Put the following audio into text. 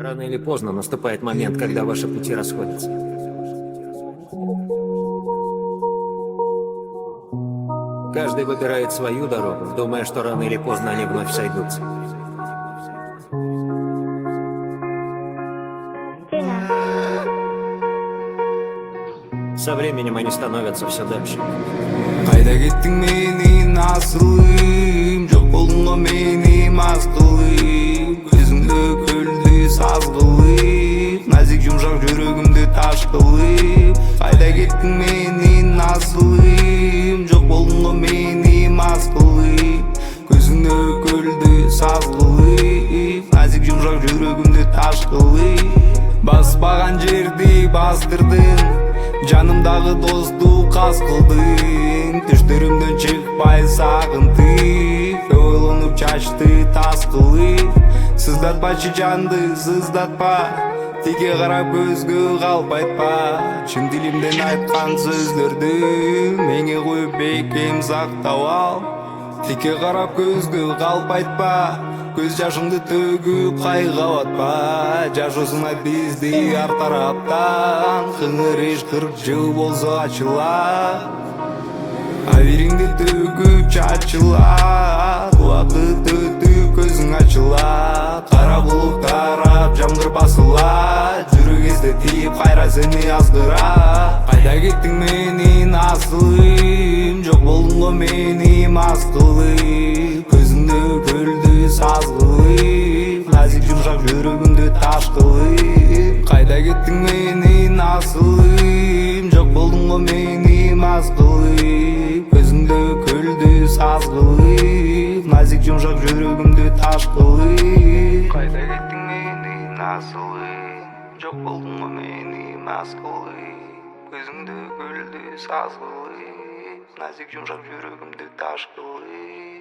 Рано или поздно наступает момент, когда ваши пути расходятся. Каждый выбирает свою дорогу, думая, что рано или поздно они вновь сойдутся. Со временем они становятся все дальше. Қайда кеттің менің асылым, жоқ болдың ғой мені мас қылып, көзіңді көлді саз қылып, нәзік жұмсақ жүрегімді таш қылып. Қайда кеттің менің асылым, жоқ болдың ғой мені мас қылып, көзіңді көлді саз қылып, нәзік жұмсақ жүрегімді таш қылып. Баспаған жерді бастырдың, жанымдағы досту қас қылдың, түштерімден шықпай сағынтып, ойланып шашты тас қылып. Сыздатпашы жанды, сыздатпа, теке қарап көзге қалып айтпа. Шын дилимден айтқан сөздерді менге қойып бекем сақтап ал. Теке қарап көзге қалып айтпа, көз жашыңды төгіп қайға батпа. Жашосына бізді ар тараптан, қыңыр еш 40 жыл болса açıла. Аверіңді төгіп шашыла, уақыт өтіп көзің açыла. Қара бұлық тарап жамғыр басыла, жүрек езді тиіп қайра сені аздыра. Қайда кеттің менің асылым, жоқ болдың ғой мені мас қылып, көзіңді көлді саз қылып, нәзік жұмсақ жүрегімді таш қылып. Қайда кеттің менің асылым, жоқ болдың ғой мені мас қылып, көзіңді көлді саз қылып, нәзік жұмсақ жүрегімді таш қылып. Қайда кеттің менің асылым, жоқ болдың ғой мені мас қылып, көзіңді көлді саз қылып, нәзік жұмсақ жүрегімді таш қылып.